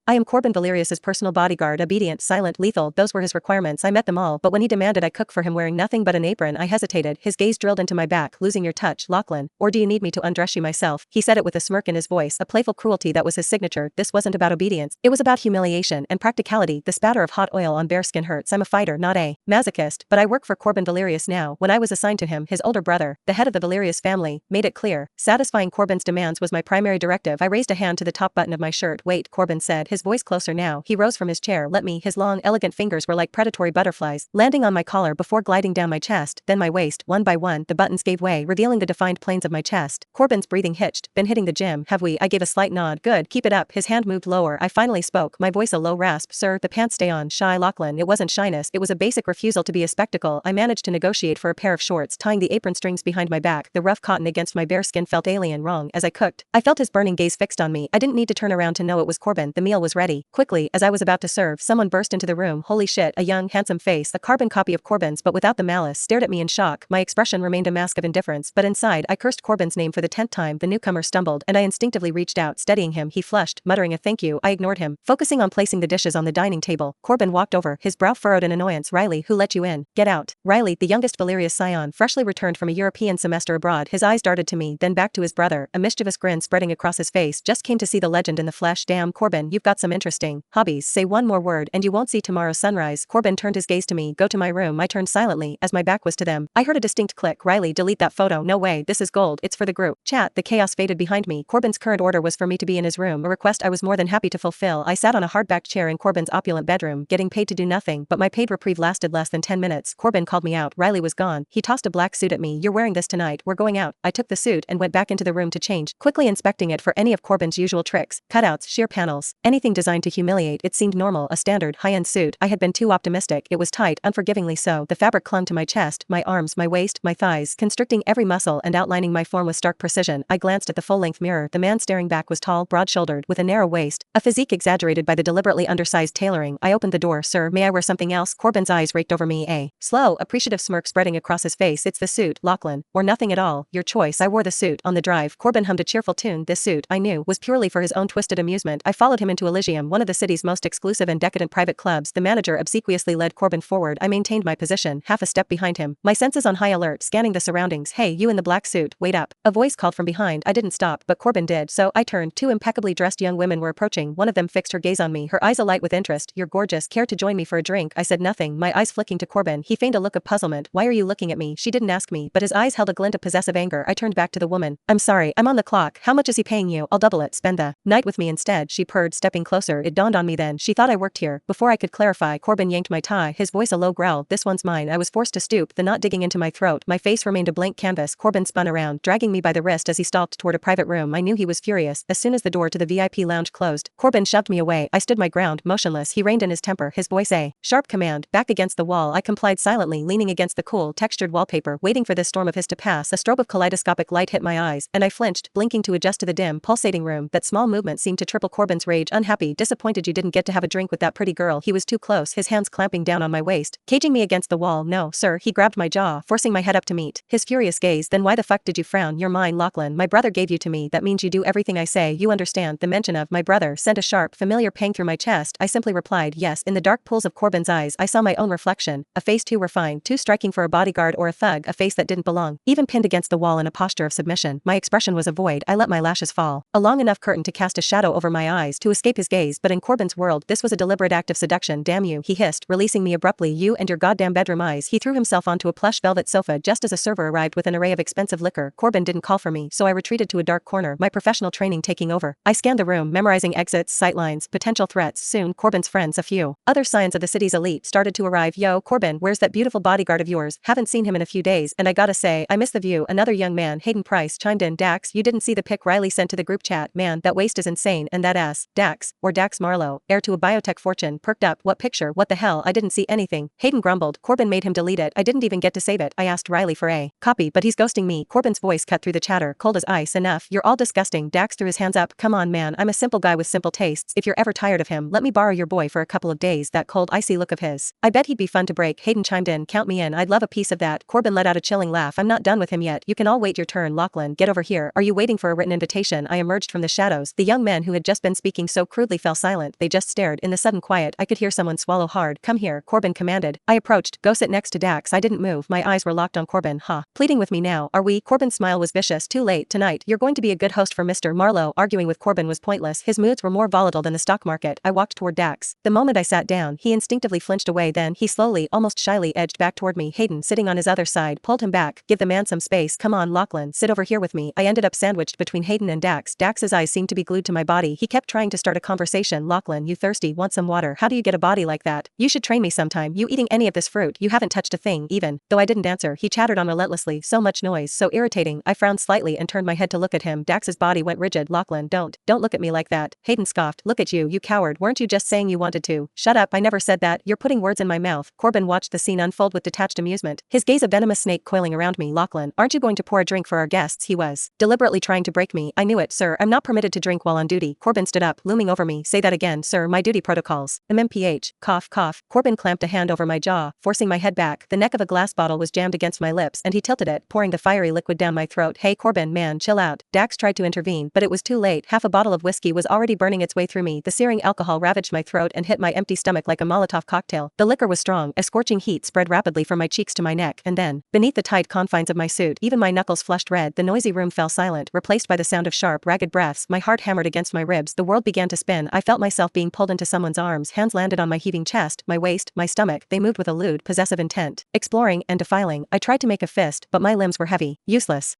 I am Corbin Valerius's personal bodyguard, obedient, silent, lethal, those were his requirements. I met them all, but when he demanded I cook for him wearing nothing but an apron, I hesitated, his gaze drilled into my back. Losing your touch, Lachlan, or do you need me to undress you myself? He said it with a smirk in his voice, a playful cruelty that was his signature. This wasn't about obedience, it was about humiliation and practicality. The spatter of hot oil on bare skin hurts. I'm a fighter, not a masochist, but I work for Corbin Valerius now. When I was assigned to him, his older brother, the head of the Valerius family, made it clear. Satisfying Corbin's demands was my primary directive. I raised a hand to the top button of my shirt. Wait, Corbin said, his voice closer now. He rose from his chair. Let me. His long, elegant fingers were like predatory butterflies, landing on my collar before gliding down my chest, then my waist. One by one, the buttons gave way, revealing the defined planes of my chest. Corbin's breathing hitched. Been hitting the gym, have we? I gave a slight nod. Good, keep it up. His hand moved lower. I finally spoke, my voice a low rasp. Sir, the pants stay on. Shy Lachlan. It wasn't shyness, it was a basic refusal to be a spectacle. I managed to negotiate for a pair of shorts, tying the apron strings behind my back. The rough cotton against my bare skin felt alien, wrong. As I cooked, I felt his burning gaze fixed on me. I didn't need to turn around to know it was Corbin. The meal was ready. Quickly, as I was about to serve, someone burst into the room. Holy shit, a young, handsome face, a carbon copy of Corbin's but without the malice, stared at me in shock. My expression remained a mask of indifference, but inside, I cursed Corbin's name for the 10th time. The newcomer stumbled, and I instinctively reached out, steadying him. He flushed, muttering a thank you. I ignored him, focusing on placing the dishes on the dining table. Corbin walked over, his brow furrowed in annoyance. Riley, who let you in? Get out. Riley, the youngest Valerius scion, freshly returned from a European semester abroad. His eyes darted to me, then back to his brother, a mischievous grin spreading across his face. Just came to see the legend in the flesh. Damn, Corbin, you've got some interesting hobbies. Say one more word and you won't see tomorrow's sunrise. Corbin turned his gaze to me. Go to my room. I turned silently, as my back was to them. I heard a distinct click. Riley, delete that photo. No way, this is gold. It's for the group chat. The chaos faded behind me. Corbin's current order was for me to be in his room, a request I was more than happy to fulfill. I sat on a hardback chair in Corbin's opulent bedroom, getting paid to do nothing, but my paid reprieve lasted less than 10 minutes. Corbin called me out. Riley was gone. He tossed a black suit at me. You're wearing this tonight. We're going out. I took the suit and went back into the room to change, quickly inspecting it for any of Corbin's usual tricks, cutouts, sheer panels, anything designed to humiliate. It seemed normal, a standard, high-end suit. I had been too optimistic. It was tight, unforgivingly so. The fabric clung to my chest, my arms, my waist, my thighs, constricting every muscle and outlining my form with stark precision. I glanced at the full-length mirror. The man staring back was tall, broad-shouldered, with a narrow waist, a physique exaggerated by the deliberately undersized tailoring. I opened the door. Sir, may I wear something else? Corbin's eyes raked over me, a slow, appreciative smirk spreading across his face. It's the suit, Lachlan, or nothing at all. Your choice. I wore the suit. On the drive, Corbin hummed a cheerful tune. This suit, I knew, was purely for his own twisted amusement. I followed him into Elysium, one of the city's most exclusive and decadent private clubs. The manager obsequiously led Corbin forward. I maintained my position, half a step behind him, my senses on high alert, scanning the surroundings. Hey, you in the black suit, wait up. A voice called from behind. I didn't stop, but Corbin did, so I turned. Two impeccably dressed young women were approaching. One of them fixed her gaze on me, her eyes alight with interest. You're gorgeous. Care to join me for a drink? I said nothing, my eyes flicking to Corbin. He feigned a look of puzzlement. Why are you looking at me? She didn't ask me, but his eyes held a glint of possessive anger. I turned back to the woman. I'm sorry, I'm on the clock. How much is he paying you? I'll double it. Spend the night with me instead, she purred, stepping closer. It dawned on me then. She thought I worked here. Before I could clarify, Corbin yanked my tie, his voice a low growl. This one's mine. I was forced to stoop, the knot digging into my throat. My face remained a blank canvas. Corbin spun around, dragging me by the wrist as he stalked toward a private room. I knew he was furious. As soon as the door to the VIP lounge closed, Corbin shoved me away. I stood my ground, motionless. He reined in his temper, his voice a sharp command. Back against the wall, I complied silently, leaning against the cool, textured wallpaper, waiting for this storm of his to pass. A strobe of kaleidoscopic light hit my eyes, and I flinched, blinking to adjust to the dim, pulsating room. That small movement seemed to triple Corbin's rage. Unhappy, disappointed you didn't get to have a drink with that pretty girl. He was too close, his hands clamping down on my waist, caging me against the wall. No, sir. He grabbed my jaw, forcing my head up to meet his furious gaze. Then why the fuck did you frown? You're mine, Lachlan. My brother gave you to me. That means you do everything I say. You understand. The mention of my brother sent a sharp, familiar pang through my chest. I simply replied, yes. In the dark pools of Corbin's eyes, I saw my own reflection, a face too refined, too striking for a bodyguard or a thug, a face that didn't belong, even pinned against the wall in a posture of submission. My expression was a void. I let my lashes fall, a long enough curtain to cast a shadow over my eyes to escape his gaze, but in Corbin's world, this was a deliberate act of seduction. Damn you, he hissed, releasing me abruptly. You and your goddamn bedroom eyes. He threw himself onto a plush velvet sofa just as a server arrived with an array of expensive liquor. Corbin didn't call for me, so I retreated to a dark corner, my professional training taking over. I scanned the room, memorizing exits, sightlines, potential threats. Soon, Corbin's friends, a few other scions of the city's elite, started to arrive. Yo, Corbin, where's that beautiful bodyguard of yours? Haven't seen him in a few days, and I gotta say, I miss the view. Another young man, Hayden Price, chimed in. Dax, you didn't see the pic Riley sent to the group chat? Man, that waist is insane, and that ass. Dax, or Dax Marlowe, heir to a biotech fortune, perked up. What picture? What the hell? I didn't see anything. Hayden grumbled. Corbin made him delete it. I didn't even get to save it. I asked Riley for a copy, but he's ghosting me. Corbin's voice cut through the chatter, cold as ice. Enough. You're all disgusting. Dax threw his hands up. Come on, man. I'm a simple guy with simple tastes. If you're ever tired of him, let me borrow your boy for a couple of days. That cold, icy look of his. I bet he'd be fun to break. Hayden chimed in. Count me in. I'd love a piece of that. Corbin let out a chilling laugh. I'm not done with him yet. You can all wait your turn. Lachlan, get over here. Are you waiting for a written invitation? I emerged from the shadows. The young man who had just been speaking so crudely fell silent. They just stared. In the sudden quiet, I could hear someone swallow hard. Come here, Corbin commanded. I approached. Go sit next to Dax. I didn't move. My eyes were locked on Corbin. Pleading with me now, are we? Corbin's smile was vicious. Too late. Tonight, you're going to be a good host for Mr. Marlowe. Arguing with Corbin was pointless. His moods were more volatile than the stock market. I walked toward Dax. The moment I sat down, he instinctively flinched away. Then he slowly, almost shyly edged back toward me. Hayden, sitting on his other side, pulled him back. Give the man some space. Come on, Lachlan, sit over here with me. I ended up sandwiched between Hayden and Dax. Dax's eyes seemed to be glued to my body. He kept trying to start a conversation. Lachlan, you thirsty? Want some water? How do you get a body like that? You should train me sometime. You eating any of this fruit? You haven't touched a thing, even. Though I didn't answer, he chattered on relentlessly. So much noise, so irritating. I frowned slightly and turned my head to look at him. Dax's body went rigid. Lachlan, don't look at me like that. Hayden scoffed. Look at you, you coward. Weren't you just saying you wanted to? Shut up, I never said that. You're putting words in my mouth. Corbin watched the scene unfold with detached amusement, his gaze a venomous snake coiling around me. Lachlan, aren't you going to pour a drink for our guests? He was deliberately trying to break me. I knew it, sir. I'm not permitted to drink while on duty. Corbin stood up, looming over me. Say that again, sir. My duty protocols. MMPH. Cough, cough. Corbin clamped a hand over my jaw, forcing my head back. The neck of a glass bottle was jammed against my lips, and he tilted it, pouring the fiery liquid down my throat. Hey, Corbin, man, chill out. Dax tried to intervene, but it was too late. Half a bottle of whiskey was already burning its way through me. The searing alcohol ravaged my throat and hit my empty stomach like a Molotov cocktail. The liquor was strong. A scorching heat spread rapidly from my cheeks to my neck, and then, beneath the tight confines of my suit, even my knuckles flushed red. The noisy room fell silent, replaced by the sound of sharp, ragged breaths. My heart hammered against my ribs. The world began to spin. I felt myself being pulled into someone's arms. Hands landed on my heaving chest, my waist, my stomach. They moved with a lewd, possessive intent. Exploring and defiling. I tried to make a fist, but my limbs were heavy. Useless.